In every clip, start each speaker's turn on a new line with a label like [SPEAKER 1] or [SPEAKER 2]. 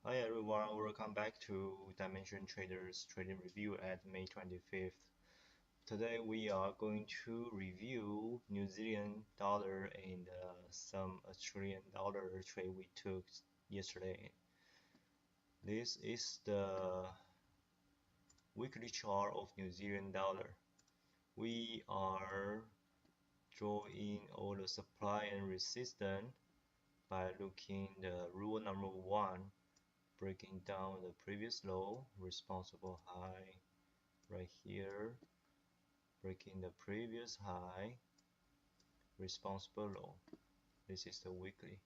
[SPEAKER 1] Hi everyone, welcome back to Dimension Traders Trading Review at May 25th. Today we are going to review New Zealand dollar and some Australian dollar trade we took yesterday. This is the weekly chart of New Zealand dollar. We are drawing all the supply and resistance by looking the rule number 1, breaking down the previous low, responsible high right here, breaking the previous high, responsible low. This is the weekly.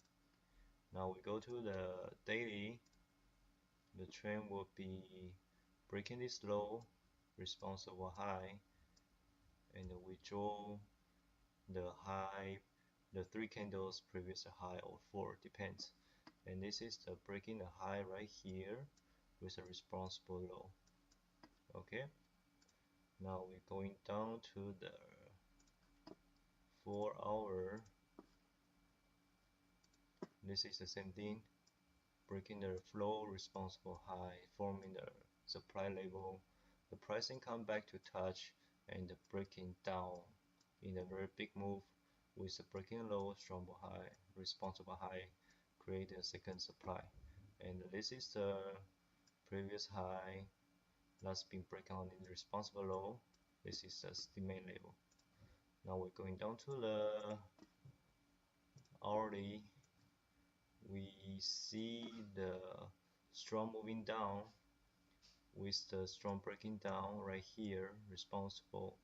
[SPEAKER 1] Now we go to the daily. The trend will be breaking this low, responsible high, and we draw the high, the 3 candles previous high or 4, depends. And this is the breaking the high right here with a responsible low. Okay, now we're going down to the 4-hour. This is the same thing, breaking the flow, responsible high, forming the supply level. The pricing come back to touch and the breaking down in a very big move with a breaking low, strong high, responsible high, create a second supply. And this is the previous high that's been broken on in the responsible low. This is the main level. Now we're going down to the hourly. We see the strong moving down with the strong breaking down right here, responsible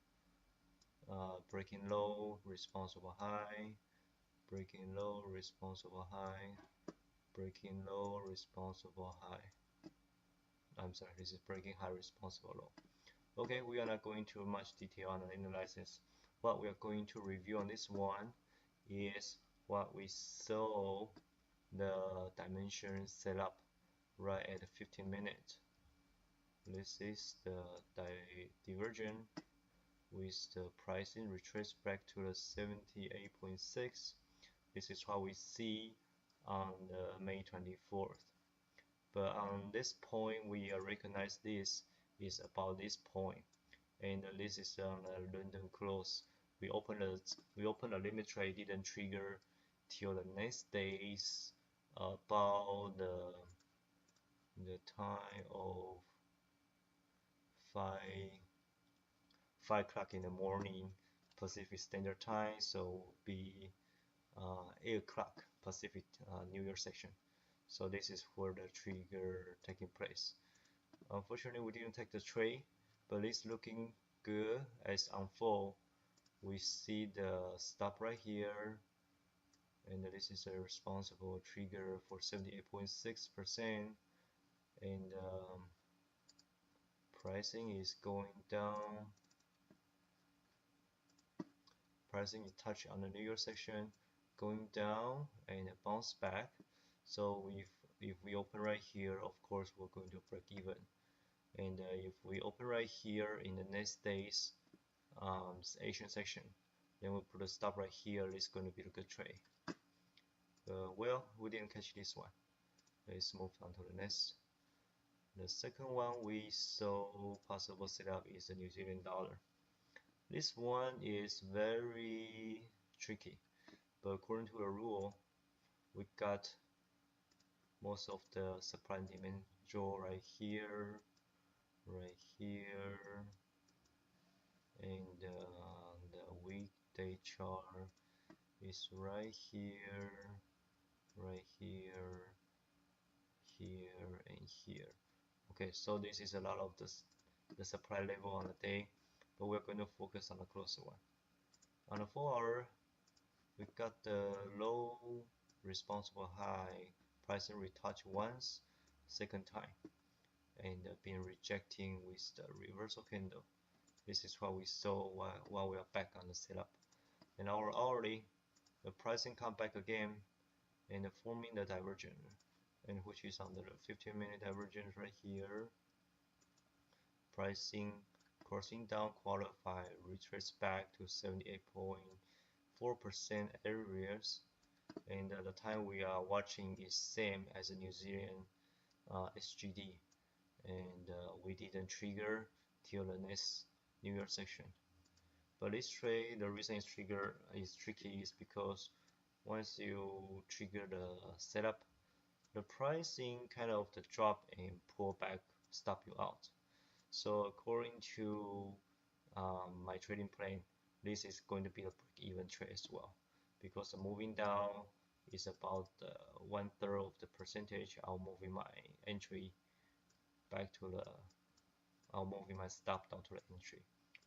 [SPEAKER 1] breaking low, responsible high, breaking low, responsible high, breaking low, responsible high. I'm sorry, this is breaking high, responsible low. Okay, we are not going to much detail on the analysis. What we are going to review on this one is what we saw the dimension set up right at 15 minutes. This is the divergence with the pricing retrace back to the 78.6. This is what we see on the May 24th. But on this point, we recognize this is about this point, and this is on the London close. We open a limit trade, didn't trigger till the next days about the time of 5 o'clock in the morning Pacific Standard Time, so be 8 o'clock Pacific New York section. So this is where the trigger taking place. Unfortunately, we didn't take the trade, but it's looking good as unfold. We see the stop right here, and this is a responsible trigger for 78.6%, and pricing is going down. Pricing is touched on the New York section, going down and bounce back. So if we open right here, of course we're going to break even. And if we open right here in the next day's Asian section, then we'll put a stop right here. It's going to be a good trade. Well, we didn't catch this one. Let's move on to the next. The second one we saw possible setup is the New Zealand dollar. This one is very tricky, but according to the rule, we got most of the supply and demand draw right here, and the weekday chart is right here, here, and here. Okay, so this is a lot of the supply level on the day, but we're going to focus on the closer one. On the 4-hour, we got the low, responsible high, pricing retouch once, second time, and been rejecting with the reversal candle. This is what we saw while we are back on the setup. And our hourly, the pricing come back again and forming the divergence, and which is under the 15-minute divergence right here. Pricing crossing down qualify, retrace back to 78.4% areas, and the time we are watching is same as the New Zealand SGD, and we didn't trigger till the next New York session. But this trade, the reason it's trigger is tricky is because once you trigger the setup, the pricing kind of the drop and pull back, stop you out. So according to my trading plan, this is going to be a break-even trade as well, because the moving down is about 1/3 of the percentage. I'll move my entry back to the, I'll move my stop down to the entry.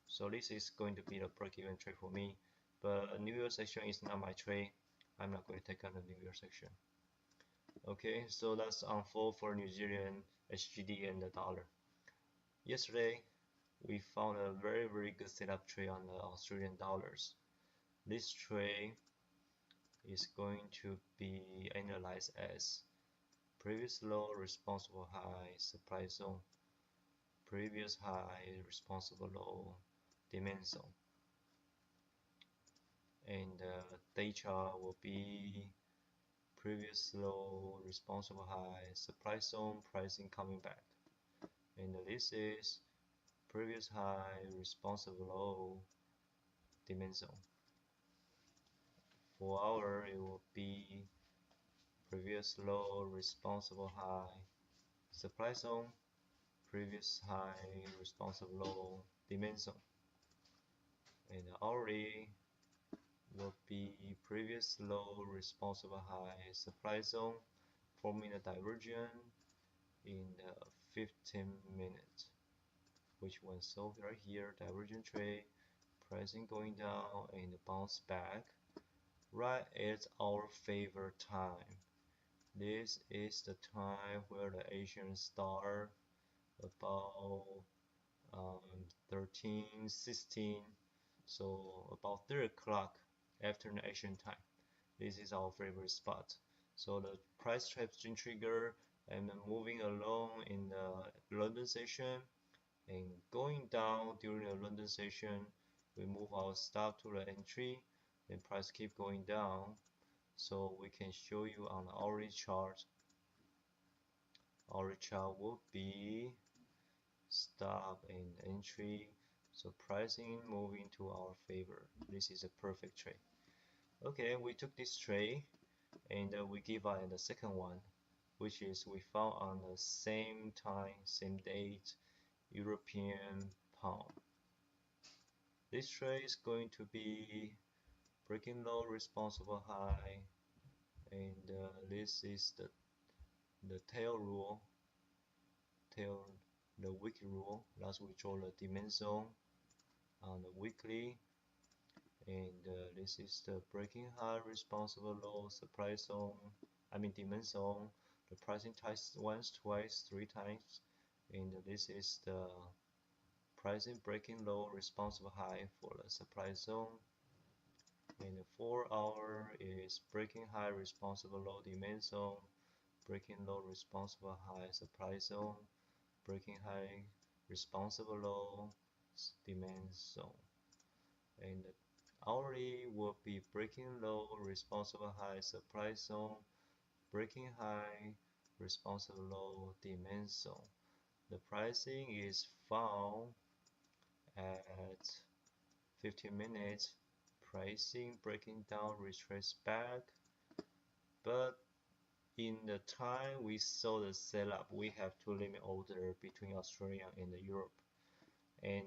[SPEAKER 1] So this is going to be the break-even trade for me. But New York section is not my trade. I'm not going to take on the New York section. Okay, so that's unfold for New Zealand HGD and the dollar. Yesterday, we found a very good setup trade on the Australian dollars. This trade is going to be analyzed as previous low, responsible high, supply zone, previous high, responsible low, demand zone. And the day chart will be previous low, responsible high, supply zone, pricing coming back. And this is previous high, responsible low, demand zone. For hour, it will be previous low, responsible high, supply zone, previous high, responsible low, demand zone. And hourly will be previous low, responsible high, supply zone, forming a divergence in 15 minutes, which one solved right here, divergent trade, pricing going down and bounce back right at our favorite time. This is the time where the Asian start about 13, 16, so about 3 o'clock after the Asian time. This is our favorite spot. So the price traction trigger and moving along in the London session and going down during the London session, we move our stop to the entry and price keep going down. So we can show you on the hourly chart. Our chart will be stop and entry, so pricing moving to our favor. This is a perfect trade. Okay, we took this trade and we give out the second one, which is we found on the same time, same date, European pound. This trade is going to be breaking low, responsible high, and this is the tail rule, the weekly rule. Last we draw the demand zone on the weekly, and this is the breaking high, responsible low, supply zone, demand zone. The pricing twice, once, twice, 3 times, and this is the pricing breaking low, responsible high for the supply zone. And the 4 hour is breaking high, responsible low, demand zone, breaking low, responsible high, supply zone, breaking high, responsible low, demand zone. And the hourly will be breaking low, responsible high, supply zone, breaking high, responsible low, demand zone. The pricing is found at 15 minutes. Pricing breaking down, retrace back, but in the time we saw the setup, we have to limit order between Australia and Europe. And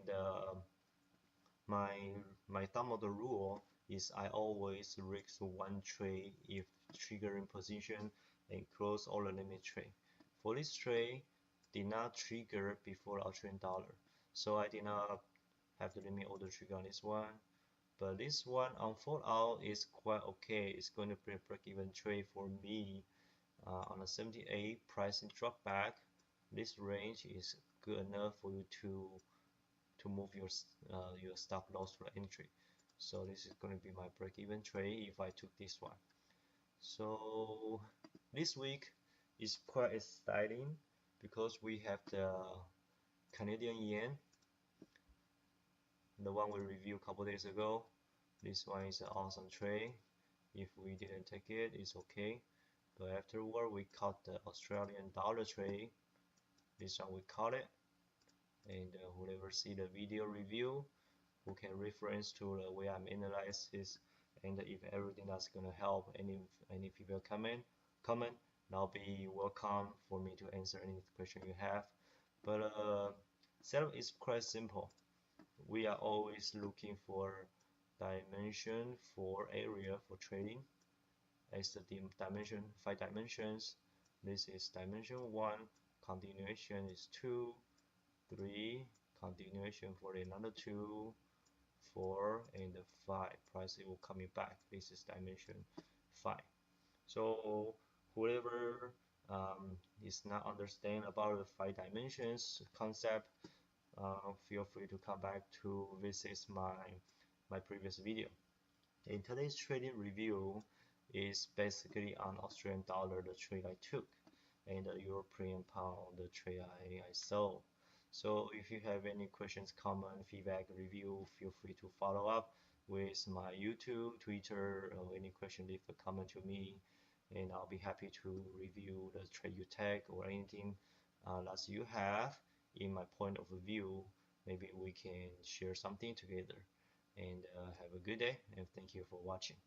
[SPEAKER 1] my thumb of the rule is I always risk one trade if triggering position and close all the limit trade. For this trade, did not trigger before Australian dollar, so I did not have the limit order trigger on this one. But this one unfold out is quite okay. It's going to be a break-even trade for me on a 78 pricing drop back. This range is good enough for you to move your stop loss for entry. So this is going to be my break-even trade if I took this one. So this week is quite exciting because we have the Canadian yen, the one we reviewed a couple days ago. This one is an awesome trade. If we didn't take it, it's okay. but afterward we caught the Australian dollar trade. This one we caught it, and whoever see the video review, who can reference to the way I'm analyze this, and if everything that's gonna help, any people comment, now be welcome for me to answer any question you have. But setup is quite simple. We are always looking for dimension for area for trading. As the dimension 5 dimensions, this is dimension 1, continuation is 2, 3, continuation for another 2, 4, and 5. Price will coming back. This is dimension 5. So whoever is not understand about the 5 dimensions concept, feel free to come back to visit my previous video. In today's trading review is basically on Australian dollar, the trade I took, and the European pound, the trade I sold. So if you have any questions, comment, feedback, review, feel free to follow up with my YouTube, Twitter, or any question, leave a comment to me, and I'll be happy to review the trade you take or anything that you have in my point of view. Maybe we can share something together. And have a good day, and thank you for watching.